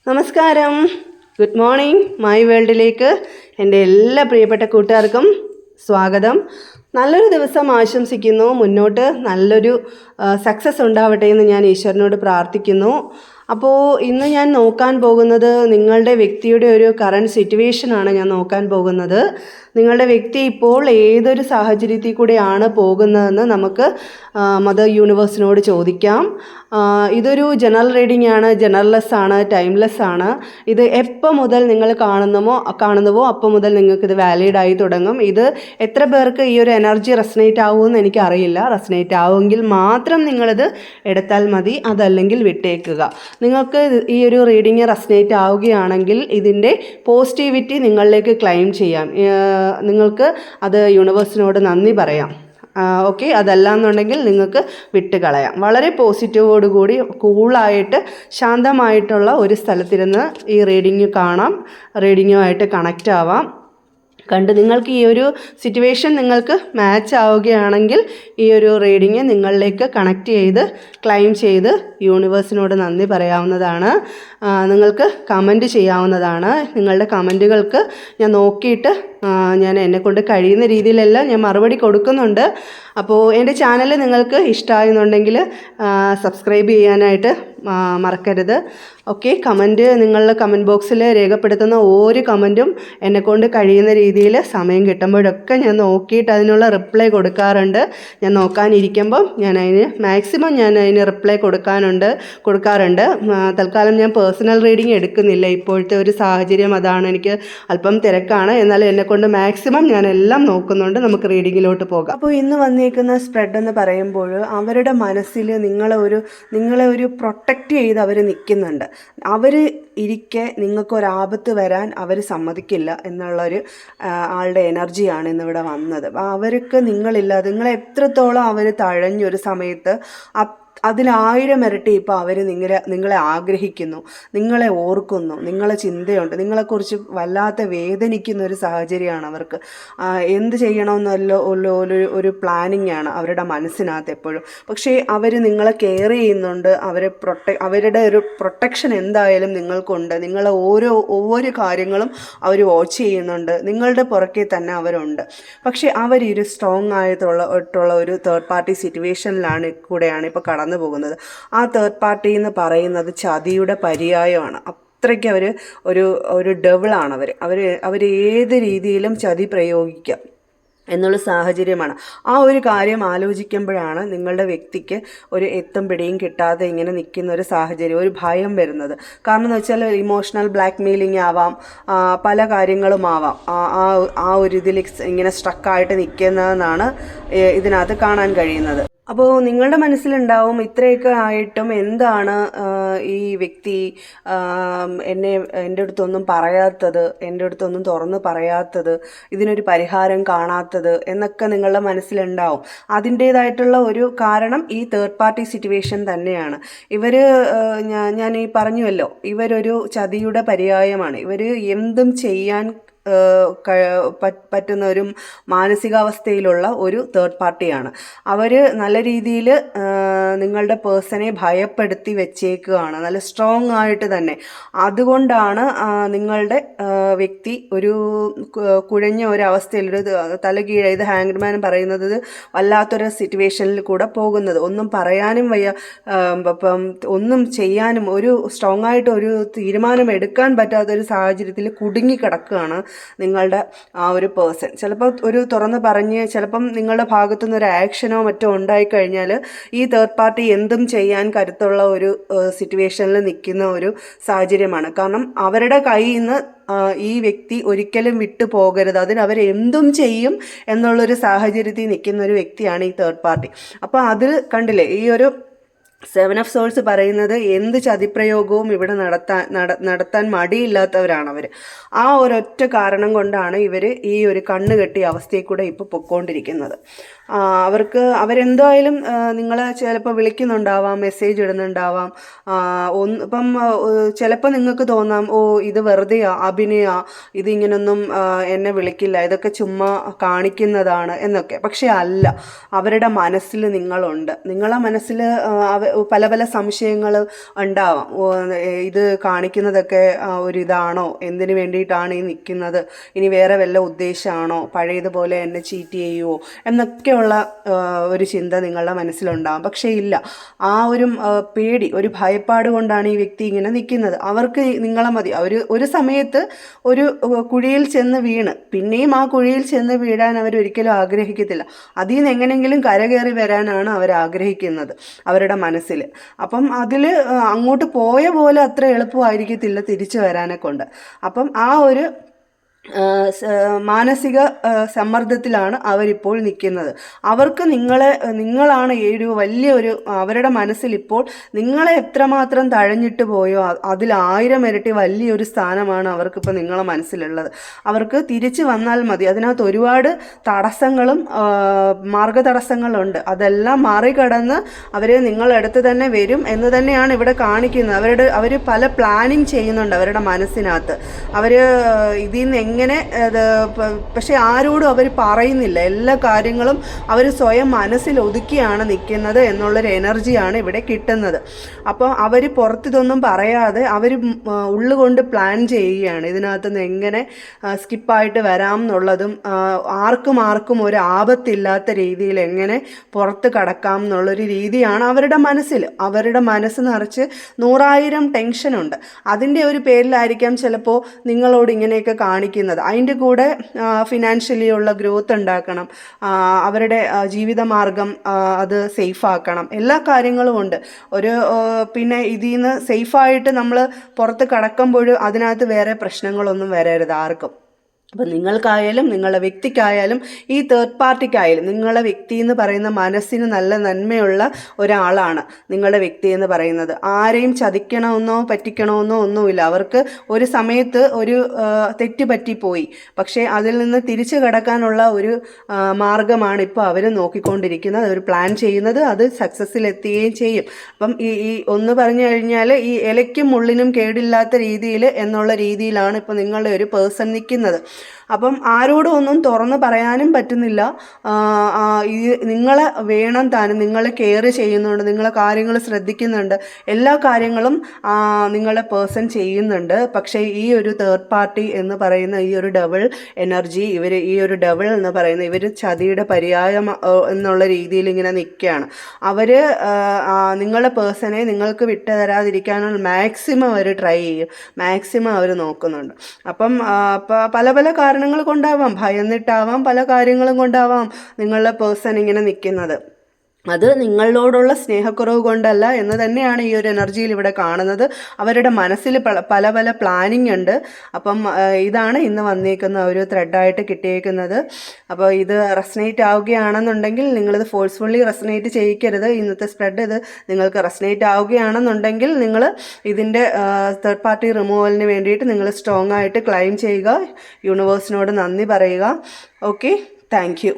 നമസ്കാരം, good morning. My വേൾഡിലേക്ക് എൻ്റെ എല്ലാ പ്രിയപ്പെട്ട കൂട്ടുകാർക്കും സ്വാഗതം. നല്ലൊരു ദിവസം ആശംസിക്കുന്നു. മുന്നോട്ട് നല്ലൊരു സക്സസ് ഉണ്ടാവട്ടെ എന്ന് ഞാൻ ഈശ്വരനോട് പ്രാർത്ഥിക്കുന്നു. അപ്പോൾ ഇന്ന് ഞാൻ നോക്കാൻ പോകുന്നത് നിങ്ങളുടെ വ്യക്തിയുടെ ഒരു കറണ്ട് സിറ്റുവേഷനാണ് ഞാൻ നോക്കാൻ പോകുന്നത്. നിങ്ങളുടെ വ്യക്തി ഇപ്പോൾ ഏതൊരു സാഹചര്യത്തിൽ കൂടെയാണ് പോകുന്നതെന്ന് നമുക്ക് മദർ യൂണിവേഴ്സിനോട് ചോദിക്കാം. ഇതൊരു ജനറൽ റീഡിംഗ് ആണ്, ജനറൽലെസ് ആണ്, ടൈംലെസ് ആണ്. ഇത് എപ്പോൾ മുതൽ നിങ്ങൾ കാണുന്നുവോ അപ്പോൾ മുതൽ നിങ്ങൾക്കിത് വാലിഡ് ആയി തുടങ്ങും. ഇത് എത്ര പേർക്ക് ഈ ഒരു എനർജി റെസനേറ്റ് ആവുമെന്ന് എനിക്കറിയില്ല. റെസനേറ്റ് ആവുമെങ്കിൽ മാത്രം നിങ്ങളിത് എടുത്താൽ മതി, അതല്ലെങ്കിൽ വിട്ടേക്കുക. നിങ്ങൾക്ക് ഈ ഒരു റീഡിങ് റെസനേറ്റ് ആവുകയാണെങ്കിൽ ഇതിൻ്റെ പോസിറ്റിവിറ്റി നിങ്ങളിലേക്ക് ക്ലെയിം ചെയ്യാം. നിങ്ങൾക്ക് അത് യൂണിവേഴ്സിനോട് നന്ദി പറയാം. ഓക്കെ, അതല്ലാന്നുണ്ടെങ്കിൽ നിങ്ങൾക്ക് വിട്ടുകളയാം. വളരെ പോസിറ്റീവോടുകൂടി കൂളായിട്ട് ശാന്തമായിട്ടുള്ള ഒരു സ്ഥലത്തിരുന്ന് ഈ റീഡിങ് കാണാം, റീഡിങ്ങുമായിട്ട് കണക്റ്റ് ആവാം. നിങ്ങൾക്ക് ഈ ഒരു സിറ്റുവേഷൻ നിങ്ങൾക്ക് മാച്ച് ആവുകയാണെങ്കിൽ ഈ ഒരു റീഡിങ് നിങ്ങളിലേക്ക് കണക്റ്റ് ചെയ്ത് ക്ലെയിം ചെയ്ത് യൂണിവേഴ്സിനോട് നന്ദി പറയാവുന്നതാണ്. നിങ്ങൾക്ക് കമൻറ്റ് ചെയ്യാവുന്നതാണ്. നിങ്ങളുടെ കമൻറ്റുകൾക്ക് ഞാൻ നോക്കിയിട്ട് ഞാൻ എന്നെക്കൊണ്ട് കഴിയുന്ന രീതിയിലെല്ലാം ഞാൻ മറുപടി കൊടുക്കുന്നുണ്ട്. അപ്പോൾ എൻ്റെ ചാനൽ നിങ്ങൾക്ക് ഇഷ്ടമായെന്നുണ്ടെങ്കിൽ സബ്സ്ക്രൈബ് ചെയ്യാനായിട്ട് മറക്കരുത്. ഓക്കെ, നിങ്ങളുടെ കമൻറ്റ് ബോക്സിൽ രേഖപ്പെടുത്തുന്ന ഓരോ കമൻറ്റും എന്നെക്കൊണ്ട് കഴിയുന്ന രീതിയിൽ സമയം കിട്ടുമ്പോഴൊക്കെ ഞാൻ നോക്കിയിട്ട് അതിനുള്ള റിപ്ലൈ കൊടുക്കാറുണ്ട്. ഞാൻ നോക്കാനിരിക്കുമ്പം മാക്സിമം ഞാൻ അതിന് റിപ്ലൈ കൊടുക്കാറുണ്ട്. തൽക്കാലം ഞാൻ പേഴ്സണൽ റീഡിങ് എടുക്കുന്നില്ല. ഇപ്പോഴത്തെ ഒരു സാഹചര്യം അതാണ്. എനിക്ക് അല്പം തിരക്കാണ്. എന്നാലും എന്നെക്കൊണ്ട് മാക്സിമം ഞാൻ എല്ലാം നോക്കുന്നുണ്ട്. നമുക്ക് റീഡിങ്ങിലോട്ട് പോകാം. അപ്പോൾ ഇന്ന് വന്നിരിക്കുന്ന സ്പ്രെഡ് എന്ന് പറയുമ്പോൾ അവരുടെ മനസ്സിൽ നിങ്ങളെ ഒരു പ്രൊട്ടക്റ്റ് ചെയ്ത് അവർ നിൽക്കുന്നുണ്ട്. അവർ ഇരിക്കെ നിങ്ങൾക്കൊരാപത്ത് വരാൻ അവർ സമ്മതിക്കില്ല എന്നുള്ളൊരു ആളുടെ എനർജിയാണ് ഇന്നിവിടെ വന്നത്. അവർക്ക് നിങ്ങളെ എത്രത്തോളം അവർ തഴഞ്ഞൊരു സമയത്ത് അതിൽ1000 ഇരട്ടി ഇപ്പോൾ അവർ നിങ്ങളെ ആഗ്രഹിക്കുന്നു, നിങ്ങളെ ഓർക്കുന്നു, നിങ്ങളെ ചിന്തയുണ്ട്, നിങ്ങളെക്കുറിച്ച് വല്ലാത്ത വേദനിക്കുന്ന ഒരു സാഹചര്യമാണ് അവർക്ക്. എന്ത് ചെയ്യണമെന്നല്ലോ ഒരു പ്ലാനിങ് ആണ് അവരുടെ മനസ്സിനകത്ത് എപ്പോഴും. പക്ഷേ അവർ നിങ്ങളെ കെയർ ചെയ്യുന്നുണ്ട്. അവരുടെ ഒരു പ്രൊട്ടക്ഷൻ എന്തായാലും നിങ്ങൾക്കുണ്ട്. നിങ്ങളെ ഓരോ കാര്യങ്ങളും അവർ വാച്ച് ചെയ്യുന്നുണ്ട്. നിങ്ങളുടെ പുറകെ തന്നെ അവരുണ്ട്. പക്ഷേ അവരൊരു സ്ട്രോങ് ആയിട്ടുള്ള ഒരു തേർഡ് പാർട്ടി സിറ്റുവേഷനിലാണ് ഇപ്പോൾ കടന്നു പോകുന്നത്. ആ തേർഡ് പാർട്ടി എന്ന് പറയുന്നത് ചതിയുടെ പര്യായമാണ്. അത്രയ്ക്ക് ഒരു ഡെവിളാണ് അവർ ഏത് രീതിയിലും ചതി പ്രയോഗിക്കാം എന്നുള്ള സാഹചര്യമാണ്. ആ ഒരു കാര്യം ആലോചിക്കുമ്പോഴാണ് നിങ്ങളുടെ വ്യക്തിക്ക് ഒരു എത്തും പിടിയും കിട്ടാതെ ഇങ്ങനെ നിൽക്കുന്ന ഒരു സാഹചര്യം, ഒരു ഭയം വരുന്നത്. കാരണം എന്ന് വെച്ചാൽ ഇമോഷണൽ ബ്ലാക്ക് മെയിലിംഗ് ആവാം, പല കാര്യങ്ങളും ആവാം. ആ ഒരു ഇതിൽ ഇങ്ങനെ സ്ട്രക്കായിട്ട് നിൽക്കുന്നതെന്നാണ് ഇതിനകത്ത് കാണാൻ കഴിയുന്നത്. അപ്പോൾ നിങ്ങളുടെ മനസ്സിലുണ്ടാവും ഇത്രയൊക്കെ ആയിട്ടും എന്താണ് ഈ വ്യക്തി എൻ്റെ അടുത്തൊന്നും പറയാത്തത്, എൻ്റെ അടുത്തൊന്നും തുറന്ന് പറയാത്തത്, ഇതിനൊരു പരിഹാരം കാണാത്തത് എന്നൊക്കെ നിങ്ങളുടെ മനസ്സിലുണ്ടാവും. അതിൻ്റേതായിട്ടുള്ള ഒരു കാരണം ഈ തേർഡ് പാർട്ടി സിറ്റുവേഷൻ തന്നെയാണ്. ഞാൻ ഈ പറഞ്ഞുവല്ലോ, ഇവരൊരു ചതിയുടെ പര്യായമാണ്. ഇവർ എന്തും ചെയ്യാൻ പറ്റുന്ന ഒരു മാനസികാവസ്ഥയിലുള്ള ഒരു തേർഡ് പാർട്ടിയാണ്. അവർ നല്ല രീതിയിൽ നിങ്ങളുടെ പേഴ്സണെ ഭയപ്പെടുത്തി വെച്ചേക്കുകയാണ്, നല്ല സ്ട്രോങ് ആയിട്ട് തന്നെ. അതുകൊണ്ടാണ് നിങ്ങളുടെ വ്യക്തി ഒരു കുഴഞ്ഞ ഒരവസ്ഥയിൽ, തലകീഴ, ഇത് ഹാങ്ഡ്മാൻ പറയുന്നത് വല്ലാത്തൊരു സിറ്റുവേഷനിൽ കൂടെ പോകുന്നത്. ഒന്നും പറയാനും വയ്യ, ഒന്നും ചെയ്യാനും ഒരു സ്ട്രോങ് ആയിട്ട് ഒരു തീരുമാനം എടുക്കാൻ പറ്റാത്തൊരു സാഹചര്യത്തിൽ കുടുങ്ങിക്കിടക്കുകയാണ് നിങ്ങളുടെ ആ ഒരു പേഴ്സൺ. ചിലപ്പോൾ ഒരു തുറന്ന് പറഞ്ഞ് ചിലപ്പം നിങ്ങളുടെ ഭാഗത്തുനിന്ന് ഒരു ആക്ഷനോ മറ്റോ ഉണ്ടായിക്കഴിഞ്ഞാൽ ഈ തേർഡ് പാർട്ടി എന്തും ചെയ്യാൻ കരുത്തുള്ള ഒരു സിറ്റുവേഷനിൽ നിൽക്കുന്ന ഒരു സാഹചര്യമാണ്. കാരണം അവരുടെ കയ്യിൽ നിന്ന് ഈ വ്യക്തി ഒരിക്കലും വിട്ടു പോകരുത്, അവരെന്തും ചെയ്യും എന്നുള്ളൊരു സാഹചര്യത്തിൽ നിൽക്കുന്ന ഒരു വ്യക്തിയാണ് ഈ തേർഡ് പാർട്ടി. അപ്പോൾ അതിൽ കണ്ടില്ലേ, ഈ ഒരു 7 ഓഫ് സോൾസ് പറയുന്നത് എന്ത് ചതിപ്രയോഗവും ഇവിടെ നടത്താൻ മടിയില്ലാത്തവരാണ് അവർ. ആ ഒരൊറ്റ കാരണം കൊണ്ടാണ് ഇവർ ഈ ഒരു കണ്ണുകെട്ടിയ അവസ്ഥയിൽ കൂടെ ഇപ്പോൾ പൊയ്ക്കൊണ്ടിരിക്കുന്നത്. അവരെന്തായാലും നിങ്ങളെ ചിലപ്പോൾ വിളിക്കുന്നുണ്ടാവാം, മെസ്സേജ് ഇടുന്നുണ്ടാവാം. ഇപ്പം ചിലപ്പോൾ നിങ്ങൾക്ക് തോന്നാം, ഇത് വെറുതെ അഭിനയ, ഇതിങ്ങനൊന്നും എന്നെ വിളിക്കില്ല, ഇതൊക്കെ ചുമ്മാ കാണിക്കുന്നതാണ് എന്നൊക്കെ. പക്ഷെ അല്ല, അവരുടെ മനസ്സിൽ നിങ്ങളുണ്ട്. നിങ്ങളെ മനസ്സിൽ പല പല സംശയങ്ങൾ ഉണ്ടാവാം. ഇത് കാണിക്കുന്നതൊക്കെ ഒരിതാണോ, എന്തിനു വേണ്ടിയിട്ടാണ് ഈ നിൽക്കുന്നത്, ഇനി വേറെ വല്ല ഉദ്ദേശമാണോ, പഴയതുപോലെ എന്നെ ചീറ്റ് ചെയ്യുമോ എന്നൊക്കെയുള്ള ഒരു ചിന്ത നിങ്ങളുടെ മനസ്സിലുണ്ടാകും. പക്ഷേ ഇല്ല, ആ ഒരു പേടി, ഒരു ഭയപ്പാട് കൊണ്ടാണ് ഈ വ്യക്തി ഇങ്ങനെ നിൽക്കുന്നത്. അവർക്ക് നിങ്ങളെ മതി. ഒരു സമയത്ത് ഒരു കുഴിയിൽ ചെന്ന് വീണ് പിന്നെയും ആ കുഴിയിൽ ചെന്ന് വീഴാൻ അവരൊരിക്കലും ആഗ്രഹിക്കത്തില്ല. അതിൽ നിന്ന് എങ്ങനെയെങ്കിലും കരകയറി വരാനാണ് അവർ ആഗ്രഹിക്കുന്നത് അവരുടെ മനസ്സിൽ. അപ്പം അതിൽ അങ്ങോട്ട് പോയ പോലെ അത്ര എളുപ്പമായിരിക്കത്തില്ല തിരിച്ചു വരാനെ കൊണ്ട്. അപ്പം ആ ഒരു മാനസിക സമ്മർദ്ദത്തിലാണ് അവരിപ്പോൾ നിൽക്കുന്നത്. അവർക്ക് നിങ്ങളാണ് വലിയൊരു അവരുടെ മനസ്സിലിപ്പോൾ നിങ്ങളെ എത്രമാത്രം തഴഞ്ഞിട്ട് പോയോ അതിൽ 1000 ഇരട്ടി വലിയൊരു സ്ഥാനമാണ് അവർക്കിപ്പോൾ നിങ്ങളെ മനസ്സിലുള്ളത്. അവർക്ക് തിരിച്ചു വന്നാൽ മതി. അതിനകത്ത് ഒരുപാട് തടസ്സങ്ങളും മാർഗതടസ്സങ്ങളുണ്ട്. അതെല്ലാം മറികടന്ന് അവർ നിങ്ങളടുത്ത് തന്നെ വരും എന്ന് തന്നെയാണ് ഇവിടെ കാണിക്കുന്നത്. അവർ പല പ്ലാനിങ് ചെയ്യുന്നുണ്ട് അവരുടെ മനസ്സിനകത്ത്. അവർ ഇതിൽ നിന്ന് എങ്ങനെ പക്ഷെ ആരോടും അവർ പറയുന്നില്ല. എല്ലാ കാര്യങ്ങളും അവർ സ്വയം മനസ്സിൽ ഒതുക്കിയാണ് നിൽക്കുന്നത് എന്നുള്ളൊരു എനർജിയാണ് ഇവിടെ കിട്ടുന്നത്. അപ്പോൾ അവർ പുറത്തിതൊന്നും പറയാതെ അവർ ഉള്ളുകൊണ്ട് പ്ലാൻ ചെയ്യുകയാണ് ഇതിനകത്ത് നിന്ന് എങ്ങനെ സ്കിപ്പായിട്ട് വരാം എന്നുള്ളതും ആർക്കും ഒരു ആപത്തില്ലാത്ത രീതിയിൽ എങ്ങനെ പുറത്ത് കടക്കാം എന്നുള്ളൊരു രീതിയാണ് അവരുടെ മനസ്സിൽ. അവരുടെ മനസ്സ് നിറച്ച് 100,000 ടെൻഷനുണ്ട്. അതിൻ്റെ ഒരു പേരിലായിരിക്കാം ചിലപ്പോൾ നിങ്ങളോട് ഇങ്ങനെയൊക്കെ കാണിക്കുന്നത്. അതിൻ്റെ കൂടെ ഫിനാൻഷ്യലി ഉള്ള ഗ്രോത്ത് ഉണ്ടാക്കണം, അവരുടെ ജീവിതമാർഗം അത് സേഫാക്കണം, എല്ലാ കാര്യങ്ങളും ഉണ്ട്. പിന്നെ ഇതിൽ നിന്ന് സേഫായിട്ട് നമ്മൾ പുറത്ത് കടക്കുമ്പോൾ അതിനകത്ത് വേറെ പ്രശ്നങ്ങളൊന്നും വരരുത് ആർക്കും. അപ്പം നിങ്ങൾക്കായാലും നിങ്ങളുടെ വ്യക്തിക്കായാലും ഈ തേർഡ് പാർട്ടിക്കായാലും നിങ്ങളുടെ വ്യക്തി എന്ന് പറയുന്ന മനസ്സിന് നല്ല നന്മയുള്ള ഒരാളാണ് നിങ്ങളുടെ വ്യക്തി എന്ന് പറയുന്നത്. ആരെയും ചതിക്കണമെന്നോ പറ്റിക്കണമെന്നോ ഒന്നുമില്ല. അവർക്ക് ഒരു സമയത്ത് ഒരു തെറ്റ് പറ്റിപ്പോയി, പക്ഷേ അതിൽ നിന്ന് തിരിച്ചു കടക്കാനുള്ള ഒരു മാർഗമാണ് ഇപ്പോൾ അവർ നോക്കിക്കൊണ്ടിരിക്കുന്നത്, അവർ പ്ലാൻ ചെയ്യുന്നത്. അത് സക്സസ്സിലെത്തുകയും ചെയ്യും. അപ്പം ഈ ഒന്ന് പറഞ്ഞു കഴിഞ്ഞാൽ ഈ ഇലയ്ക്കും മുള്ളിനും കേടില്ലാത്ത രീതിയിൽ എന്നുള്ള രീതിയിലാണ് ഇപ്പോൾ നിങ്ങളുടെ ഒരു പേഴ്സൺ നിൽക്കുന്നത്. അപ്പം ആരോടും ഒന്നും തുറന്ന് പറയാനും പറ്റുന്നില്ല. നിങ്ങളെ വേണം താനും, നിങ്ങളെ കെയർ ചെയ്യുന്നുണ്ട്, നിങ്ങളെ കാര്യങ്ങൾ ശ്രദ്ധിക്കുന്നുണ്ട്, എല്ലാ കാര്യങ്ങളും നിങ്ങളെ പേഴ്സൺ ചെയ്യുന്നുണ്ട്. പക്ഷേ ഈ ഒരു തേർഡ് പാർട്ടി എന്ന് പറയുന്ന ഈ ഒരു ഡബിൾ എനർജി, ഈ ഒരു ഡബിൾ എന്ന് പറയുന്ന ഇവർ ചതിയുടെ പര്യായം എന്നുള്ള രീതിയിൽ ഇങ്ങനെ നിൽക്കുകയാണ്. അവർ നിങ്ങളെ പേഴ്സണെ നിങ്ങൾക്ക് വിട്ടു തരാതിരിക്കാനുള്ള മാക്സിമം അവർ ട്രൈ ചെയ്യും, മാക്സിമം അവർ നോക്കുന്നുണ്ട്. അപ്പം പല പല കാരണങ്ങൾ കൊണ്ടാവാം, ഭയന്നിട്ടാവാം, പല കാര്യങ്ങളും കൊണ്ടാവാം നിങ്ങളുടെ പേഴ്സൺ ഇങ്ങനെ നിൽക്കുന്നത്. അത് നിങ്ങളോടുള്ള സ്നേഹക്കുറവ് കൊണ്ടല്ല എന്ന് തന്നെയാണ് ഈ ഒരു എനർജിയിൽ ഇവിടെ കാണുന്നത്. അവരുടെ മനസ്സിൽ പല പല പ്ലാനിങ് ഉണ്ട്. അപ്പം ഇതാണ് ഇന്ന് വന്നേക്കുന്ന ഒരു ത്രെഡായിട്ട് കിട്ടിയേക്കുന്നത്. അപ്പോൾ ഇത് റെസനേറ്റ് ആവുകയാണെന്നുണ്ടെങ്കിൽ നിങ്ങളിത് ഫോഴ്സ്ഫുള്ളി റെസനേറ്റ് ചെയ്യിക്കരുത്. ഇന്നത്തെ സ്പ്രെഡ് ഇത് നിങ്ങൾക്ക് റെസനേറ്റ് ആവുകയാണെന്നുണ്ടെങ്കിൽ നിങ്ങൾ ഇതിൻ്റെ തേർഡ് പാർട്ടി റിമൂവലിന് വേണ്ടിയിട്ട് നിങ്ങൾ സ്ട്രോങ് ആയിട്ട് ക്ലൈം ചെയ്യുക, യൂണിവേഴ്സിനോട് നന്ദി പറയുക. Okay, thank you.